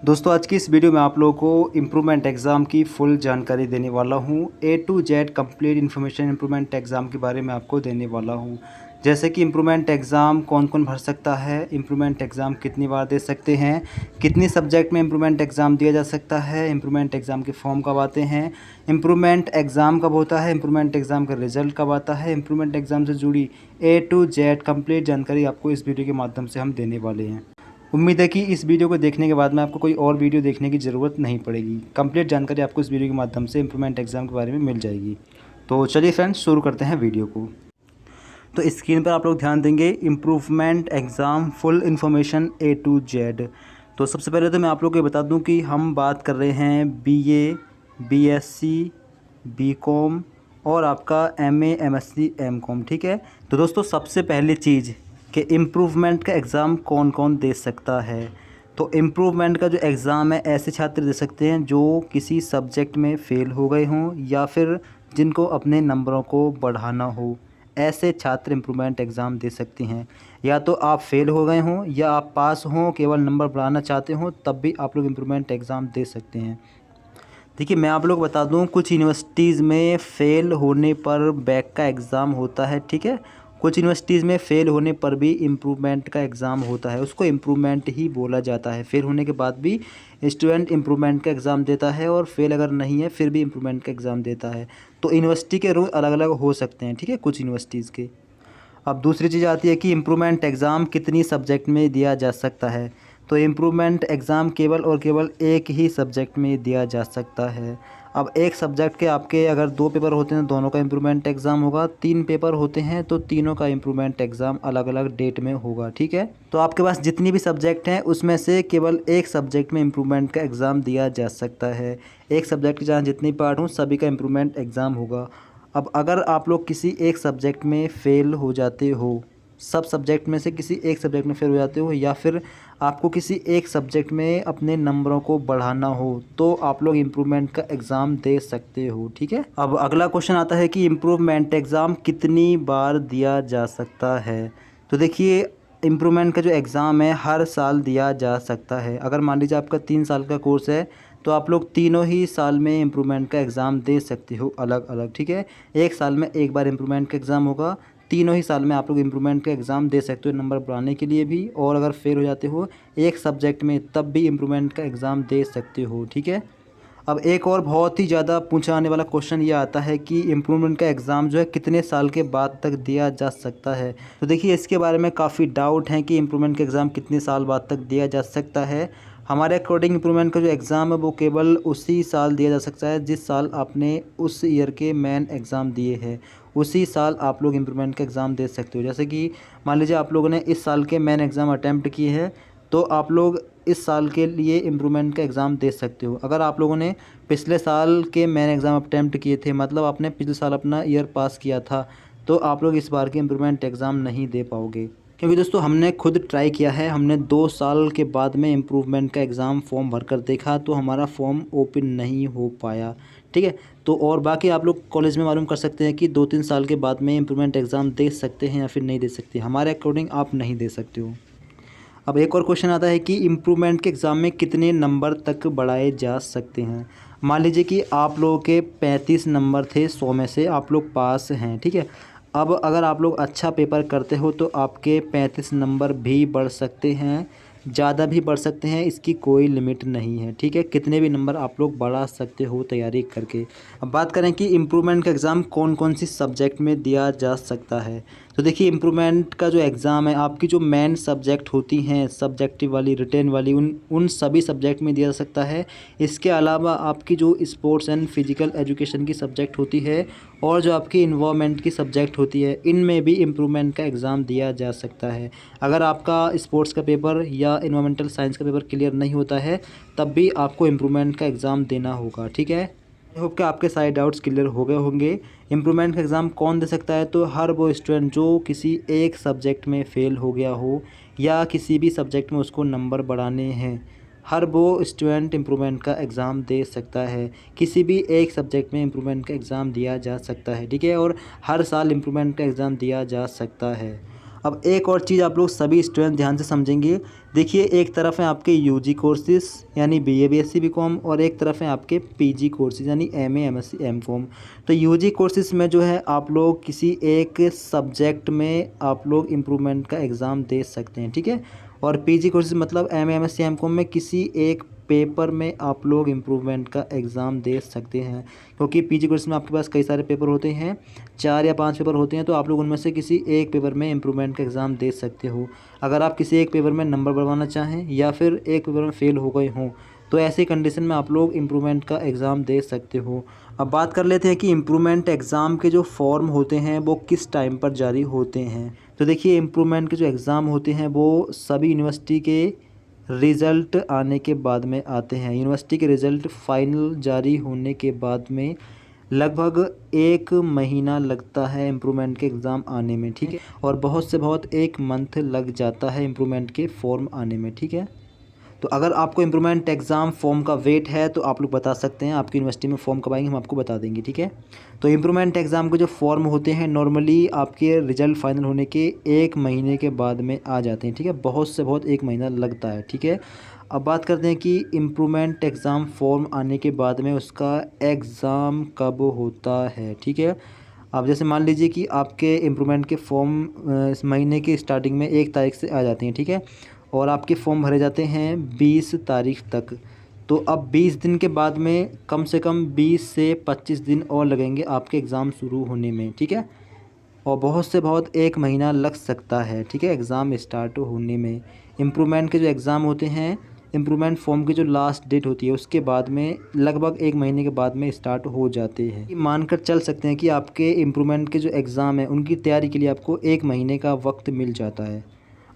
दोस्तों आज की इस वीडियो में आप लोगों को इम्प्रूवमेंट एग्ज़ाम की फुल जानकारी देने वाला हूँ। A to Z complete information improvement exam के बारे में आपको देने वाला हूँ। जैसे कि इम्प्रूवमेंट एग्ज़ाम कौन कौन भर सकता है, इम्प्रूवमेंट एग्ज़ाम कितनी बार दे सकते हैं, कितनी सब्जेक्ट में इम्प्रूवमेंट एग्ज़ाम दिया जा सकता है, इम्प्रूवमेंट एग्ज़ाम के फॉर्म कब आते हैं, इम्प्रूवमेंट एग्ज़ाम कब होता है, इम्प्रूवमेंट एग्ज़ाम का रिजल्ट कब आता है, इम्प्रूवमेंट एग्ज़ाम से जुड़ी ए टू जेड कंप्लीट जानकारी आपको इस वीडियो के माध्यम से हम देने वाले हैं। उम्मीद है कि इस वीडियो को देखने के बाद में आपको कोई और वीडियो देखने की ज़रूरत नहीं पड़ेगी। कंप्लीट जानकारी आपको इस वीडियो के माध्यम से इम्प्रूवमेंट एग्ज़ाम के बारे में मिल जाएगी। तो चलिए फ्रेंड्स शुरू करते हैं वीडियो को। तो स्क्रीन पर आप लोग ध्यान देंगे improvement exam full information A to Z. तो सबसे पहले तो मैं आप लोग को बता दूं कि हम बात कर रहे हैं बीए, बीएससी, बीकॉम और आपका एमए, एमएससी, एमकॉम। ठीक है। तो दोस्तों सबसे पहली चीज़ कि इम्प्रूवमेंट का एग्ज़ाम कौन कौन दे सकता है। तो इम्प्रूवमेंट का जो एग्ज़ाम है ऐसे छात्र दे सकते हैं जो किसी सब्जेक्ट में फ़ेल हो गए हों या फिर जिनको अपने नंबरों को बढ़ाना हो, ऐसे छात्र इम्प्रूवमेंट एग्ज़ाम दे सकते हैं। या तो आप फ़ेल हो गए हों या आप पास हों, केवल नंबर बढ़ाना चाहते हों, तब भी आप लोग इम्प्रूवमेंट एग्ज़ाम दे सकते हैं। देखिए मैं आप लोग बता दूं, कुछ यूनिवर्सिटीज़ में फ़ेल होने पर बैक का एग्ज़ाम होता है। ठीक है। कुछ यूनिवर्सिटीज़ में फ़ेल होने पर भी इम्प्रूवमेंट का एग्ज़ाम होता है, उसको इम्प्रूवमेंट ही बोला जाता है। फ़ेल होने के बाद भी स्टूडेंट इम्प्रूवमेंट का एग्ज़ाम देता है और फेल अगर नहीं है फिर भी इम्प्रूवमेंट का एग्ज़ाम देता है। तो यूनिवर्सिटी के रूल अलग अलग हो सकते हैं। ठीक है, कुछ यूनिवर्सिटीज़ के। अब दूसरी चीज़ आती है कि इम्प्रूवमेंट एग्ज़ाम कितनी सब्जेक्ट में दिया जा सकता है। तो इम्प्रूवमेंट एग्ज़ाम केवल और केवल एक ही सब्जेक्ट में दिया जा सकता है। अब एक सब्जेक्ट के आपके अगर 2 पेपर होते हैं तो दोनों का इम्प्रूवमेंट एग्ज़ाम होगा, 3 पेपर होते हैं तो तीनों का इम्प्रूवमेंट एग्ज़ाम अलग अलग डेट में होगा। ठीक है। तो आपके पास जितनी भी सब्जेक्ट हैं उसमें से केवल एक सब्जेक्ट में इम्प्रूवमेंट का एग्ज़ाम दिया जा सकता है। एक सब्जेक्ट के जहाँ जितनी पार्ट हों सभी का इम्प्रूवमेंट एग्ज़ाम होगा। अब अगर आप लोग किसी एक सब्जेक्ट में फ़ेल हो जाते हो, सब सब्जेक्ट में से किसी एक सब्जेक्ट में फ़ेल हो जाते हो या फिर आपको किसी एक सब्जेक्ट में अपने नंबरों को बढ़ाना हो, तो आप लोग इम्प्रूवमेंट का एग्ज़ाम दे सकते हो। ठीक है। अब अगला क्वेश्चन आता है कि इम्प्रूवमेंट एग्ज़ाम कितनी बार दिया जा सकता है। तो देखिए इम्प्रूवमेंट का जो एग्ज़ाम है हर साल दिया जा सकता है। अगर मान लीजिए आपका 3 साल का कोर्स है तो आप लोग तीनों ही साल में इम्प्रूवमेंट का एग्ज़ाम दे सकते हो अलग अलग। ठीक है। एक साल में एक बार इम्प्रूवमेंट का एग्ज़ाम होगा, तीनों ही साल में आप लोग इम्प्रूवमेंट का एग्ज़ाम दे सकते हो नंबर बढ़ाने के लिए भी, और अगर फेल हो जाते हो एक सब्जेक्ट में तब भी इम्प्रूवमेंट का एग्ज़ाम दे सकते हो। ठीक है। अब एक और बहुत ही ज़्यादा पूछा जाने वाला क्वेश्चन ये आता है कि इम्प्रूवमेंट का एग्ज़ाम जो है कितने साल के बाद तक दिया जा सकता है। तो देखिए इसके बारे में काफ़ी डाउट हैं कि इम्प्रूवमेंट का एग्ज़ाम कितने साल बाद तक दिया जा सकता है। हमारे अकॉर्डिंग इम्प्रूवमेंट का जो एग्ज़ाम है वो केवल उसी साल दिया जा सकता है जिस साल आपने उस ईयर के मेन एग्ज़ाम दिए हैं, उसी साल आप लोग इम्प्रूवमेंट का एग्ज़ाम दे सकते हो। जैसे कि मान लीजिए आप लोगों ने इस साल के मेन एग्ज़ाम अटैम्प्ट किए हैं तो आप लोग इस साल के लिए इम्प्रूवमेंट का एग्ज़ाम दे सकते हो। अगर आप लोगों ने पिछले साल के मेन एग्ज़ाम अटैम्प्ट किए थे, मतलब आपने पिछले साल अपना ईयर पास किया था, तो आप लोग इस बार के इम्प्रूवमेंट एग्ज़ाम नहीं दे पाओगे। क्योंकि दोस्तों हमने खुद ट्राई किया है, हमने 2 साल के बाद में इम्प्रूवमेंट का एग्ज़ाम फॉर्म भर कर देखा तो हमारा फॉर्म ओपन नहीं हो पाया। ठीक है। तो और बाकी आप लोग कॉलेज में मालूम कर सकते हैं कि 2-3 साल के बाद में इम्प्रूवमेंट एग्ज़ाम दे सकते हैं या फिर नहीं दे सकते। हमारे अकॉर्डिंग आप नहीं दे सकते हो। अब एक और क्वेश्चन आता है कि इम्प्रूवमेंट के एग्ज़ाम में कितने नंबर तक बढ़ाए जा सकते हैं। मान लीजिए कि आप लोगों के 35 नंबर थे 100 में से, आप लोग पास हैं। ठीक है। अब अगर आप लोग अच्छा पेपर करते हो तो आपके 35 नंबर भी बढ़ सकते हैं, ज़्यादा भी बढ़ सकते हैं, इसकी कोई लिमिट नहीं है। ठीक है। कितने भी नंबर आप लोग बढ़ा सकते हो तैयारी करके। अब बात करें कि इम्प्रूवमेंट का एग्ज़ाम कौन कौन सी सब्जेक्ट में दिया जा सकता है। तो देखिए इम्प्रूवमेंट का जो एग्ज़ाम है आपकी जो मेन सब्जेक्ट होती हैं, सब्जेक्टिव वाली, रिटेन वाली, उन सभी सब्जेक्ट में दिया जा सकता है। इसके अलावा आपकी जो स्पोर्ट्स एंड फिजिकल एजुकेशन की सब्जेक्ट होती है और जो आपकी इन्वायरमेंट की सब्जेक्ट होती है, इनमें भी इम्प्रूवमेंट का एग्ज़ाम दिया जा सकता है। अगर आपका स्पोर्ट्स का पेपर या इन्वायरमेंटल साइंस का पेपर क्लियर नहीं होता है तब भी आपको इम्प्रूवमेंट का एग्ज़ाम देना होगा। ठीक है। आई होप कि आपके सारे डाउट्स क्लियर हो गए होंगे। इम्प्रूवमेंट का एग्ज़ाम कौन दे सकता है, तो हर वो स्टूडेंट जो किसी एक सब्जेक्ट में फ़ेल हो गया हो या किसी भी सब्जेक्ट में उसको नंबर बढ़ाने हैं, हर वो स्टूडेंट इम्प्रूवमेंट का एग्ज़ाम दे सकता है। किसी भी एक सब्जेक्ट में इम्प्रूवमेंट का एग्ज़ाम दिया जा सकता है। ठीक है। और हर साल इम्प्रूवमेंट का एग्ज़ाम दिया जा सकता है। अब एक और चीज़ आप लोग सभी स्टूडेंट ध्यान से समझेंगे। देखिए, एक तरफ है आपके यूजी कोर्सेज यानी बीए बीएससी बीकॉम, और एक तरफ है आपके पीजी कोर्सेज यानी एमए एमएससी एमकॉम। तो यूजी कोर्सेज में जो है आप लोग किसी एक सब्जेक्ट में आप लोग इम्प्रूवमेंट का एग्ज़ाम दे सकते हैं, ठीक है। और पीजी कोर्सेज मतलब एमए एमएससी एमकॉम में किसी एक पेपर में आप लोग इम्प्रूवमेंट का एग्ज़ाम दे सकते हैं, क्योंकि पीजी कोर्स में आपके पास कई सारे पेपर होते हैं, 4 या 5 पेपर होते हैं, तो आप लोग उनमें से किसी एक पेपर में इम्प्रूवमेंट का एग्ज़ाम दे सकते हो। अगर आप किसी एक पेपर में नंबर बढ़वाना चाहें या फिर एक पेपर में फ़ेल हो गए हों, तो ऐसी कंडीशन में आप लोग इम्प्रूवमेंट का एग्ज़ाम दे सकते हो। अब बात कर लेते हैं कि इम्प्रूवमेंट एग्ज़ाम के जो फॉर्म होते हैं वो किस टाइम पर जारी होते हैं। तो देखिए, इम्प्रूवमेंट के जो एग्ज़ाम होते हैं वो सभी यूनिवर्सिटी के रिज़ल्ट आने के बाद में आते हैं। यूनिवर्सिटी के रिज़ल्ट फाइनल जारी होने के बाद में लगभग 1 महीना लगता है इम्प्रूवमेंट के एग्ज़ाम आने में, ठीक है। और बहुत से बहुत 1 मंथ लग जाता है इम्प्रूवमेंट के फॉर्म आने में, ठीक है। तो अगर आपको इम्प्रूवमेंट एग्ज़ाम फॉर्म का वेट है तो आप लोग बता सकते हैं, आपकी यूनिवर्सिटी में फॉर्म कब आएंगे हम आपको बता देंगे, ठीक है। तो इम्प्रूवमेंट एग्ज़ाम के जो फॉर्म होते हैं नॉर्मली आपके रिज़ल्ट फाइनल होने के 1 महीने के बाद में आ जाते हैं, ठीक है। बहुत से बहुत 1 महीना लगता है, ठीक है। अब बात करते हैं कि इम्प्रूवमेंट एग्ज़ाम फॉर्म आने के बाद में उसका एग्ज़ाम कब होता है, ठीक है। अब जैसे मान लीजिए कि आपके इम्प्रूवमेंट के फॉर्म इस महीने की स्टार्टिंग में 1 तारीख से आ जाते हैं, ठीक है। और आपके फॉर्म भरे जाते हैं 20 तारीख तक। तो अब 20 दिन के बाद में कम से कम 20 से 25 दिन और लगेंगे आपके एग्ज़ाम शुरू होने में, ठीक है। और बहुत से बहुत 1 महीना लग सकता है, ठीक है, एग्ज़ाम स्टार्ट होने में। इम्प्रूवमेंट के जो एग्ज़ाम होते हैं, इम्प्रूवमेंट फॉर्म की जो लास्ट डेट होती है उसके बाद में लगभग 1 महीने के बाद में स्टार्ट हो जाते हैं। मानकर चल सकते हैं कि आपके इम्प्रूवमेंट के जो एग्ज़ाम है उनकी तैयारी के लिए आपको 1 महीने का वक्त मिल जाता है।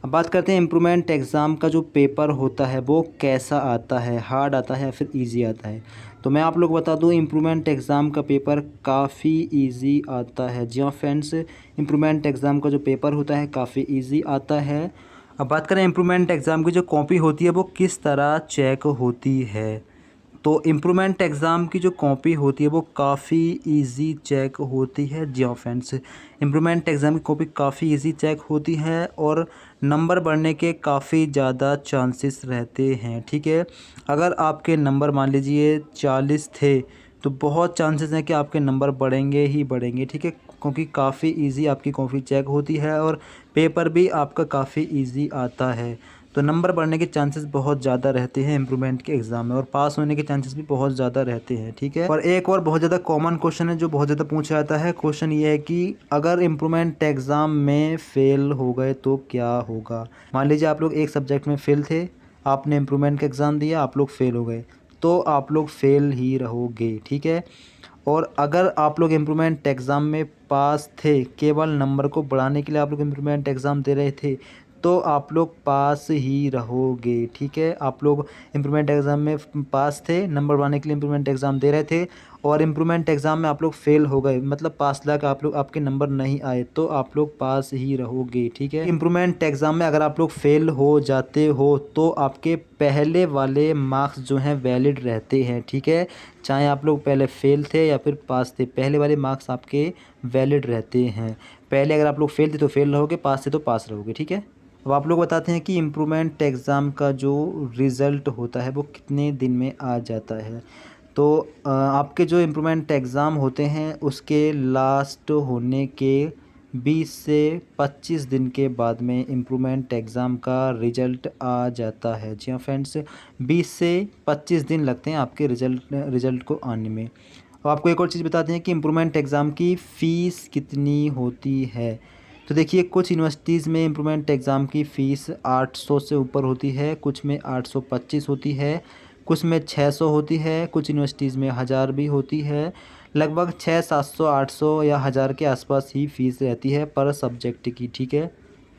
अब बात करते हैं इम्प्रूवमेंट एग्ज़ाम का जो पेपर होता है वो कैसा आता है, हार्ड आता है या फिर ईजी आता है। तो मैं आप लोग बता दूं, इम्प्रूवमेंट एग्ज़ाम का पेपर काफ़ी ईजी आता है। जी हाँ फ्रेंड्स, इम्प्रूवमेंट एग्ज़ाम का जो पेपर होता है काफ़ी ईजी आता है। अब बात करें इम्प्रूवमेंट एग्ज़ाम की जो कॉपी होती है वो किस तरह चेक होती है। तो इम्प्रूवमेंट एग्ज़ाम की जो कॉपी होती है वो काफ़ी इजी चेक होती है। जी हाँ फ्रेंड्स, इम्प्रूवमेंट एग्ज़ाम की कॉपी काफ़ी इजी चेक होती है और नंबर बढ़ने के काफ़ी ज़्यादा चांसेस रहते हैं, ठीक है। अगर आपके नंबर मान लीजिए 40 थे तो बहुत चांसेस हैं कि आपके नंबर बढ़ेंगे ही बढ़ेंगे, ठीक है, क्योंकि काफ़ी इजी आपकी कॉपी चेक होती है और पेपर भी आपका काफ़ी इजी आता है। तो नंबर बढ़ने के चांसेस बहुत ज़्यादा रहते हैं इम्प्रूवमेंट के एग्ज़ाम में, और पास होने के चांसेस भी बहुत ज़्यादा रहते हैं, ठीक है। और एक और बहुत ज़्यादा कॉमन क्वेश्चन है जो बहुत ज़्यादा पूछा जाता है। क्वेश्चन ये है कि अगर इम्प्रूवमेंट एग्ज़ाम में फ़ेल हो गए तो क्या होगा। मान लीजिए आप लोग एक सब्जेक्ट में फ़ेल थे, आपने इम्प्रूवमेंट का एग्ज़ाम दिया, आप लोग फ़ेल हो गए, तो आप लोग फ़ेल ही रहोगे, ठीक है। और अगर आप लोग इम्प्रूवमेंट एग्ज़ाम में पास थे, केवल नंबर को बढ़ाने के लिए आप लोग इम्प्रूवमेंट एग्ज़ाम दे रहे थे, तो आप लोग पास ही रहोगे, ठीक है। आप लोग इम्प्रूवमेंट एग्ज़ाम में पास थे, नंबर बढ़ाने के लिए इम्प्रूवमेंट एग्ज़ाम दे रहे थे और इम्प्रूवमेंट एग्ज़ाम में आप लोग फ़ेल हो गए, मतलब पास लाख आप लोग आपके नंबर नहीं आए, तो आप लोग पास ही रहोगे, ठीक है। इम्प्रूवमेंट एग्ज़ाम में अगर आप लोग फ़ेल हो जाते हो तो आपके पहले वाले मार्क्स जो हैं वैलिड रहते हैं, ठीक है। चाहे आप लोग पहले फ़ेल थे या फिर पास थे, पहले वाले मार्क्स आपके वैलिड रहते हैं। पहले अगर आप लोग फ़ेल थे तो फ़ेल रहोगे, पास थे तो पास रहोगे, ठीक है। अब आप लोग बताते हैं कि इम्प्रूवमेंट एग्ज़ाम का जो रिज़ल्ट होता है वो कितने दिन में आ जाता है। तो आपके जो इम्प्रूवमेंट एग्ज़ाम होते हैं उसके लास्ट होने के 20 से 25 दिन के बाद में इम्प्रूवमेंट एग्ज़ाम का रिज़ल्ट आ जाता है। जी हाँ फ्रेंड्स, 20 से 25 दिन लगते हैं आपके रिज़ल्ट को आने में। अब आपको एक और चीज़ बताते हैं कि इम्प्रूवमेंट एग्ज़ाम की फ़ीस कितनी होती है। तो देखिए, कुछ यूनिवर्सिटीज़ में इम्प्रूवमेंट एग्ज़ाम की फ़ीस 800 से ऊपर होती है, कुछ में 825 होती है, कुछ में 600 होती है, कुछ यूनिवर्सिटीज़ में 1000 भी होती है। लगभग 600, 700, 800 या 1000 के आसपास ही फ़ीस रहती है पर सब्जेक्ट की, ठीक है।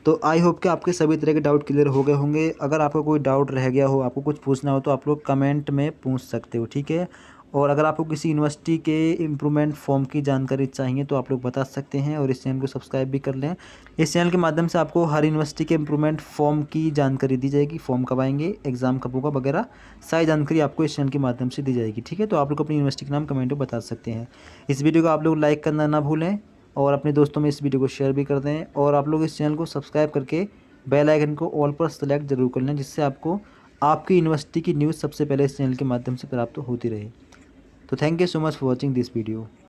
तो आई होप कि आपके सभी तरह के डाउट क्लियर हो गए होंगे। अगर आपका कोई डाउट रह गया हो, आपको कुछ पूछना हो तो आप लोग कमेंट में पूछ सकते हो, ठीक है। और अगर आपको किसी यूनिवर्सिटी के इम्प्रूवमेंट फॉर्म की जानकारी चाहिए तो आप लोग बता सकते हैं और इस चैनल को सब्सक्राइब भी कर लें। इस चैनल के माध्यम से आपको हर यूनिवर्सिटी के इम्प्रूवमेंट फॉर्म की जानकारी दी जाएगी, फॉर्म कब आएंगे, एग्ज़ाम कब होगा वगैरह सारी जानकारी आपको इस चैनल के माध्यम से दी जाएगी, ठीक है। तो आप लोग अपनी यूनिवर्सिटी का नाम कमेंट में बता सकते हैं। इस वीडियो को आप लोग लाइक करना ना भूलें और अपने दोस्तों में इस वीडियो को शेयर भी कर दें। और आप लोग इस चैनल को सब्सक्राइब करके बेल आइकन को ऑल पर सेलेक्ट ज़रूर कर लें, जिससे आपको आपकी यूनिवर्सिटी की न्यूज़ सबसे पहले इस चैनल के माध्यम से प्राप्त होती रहे। तो thank you so much for watching this video.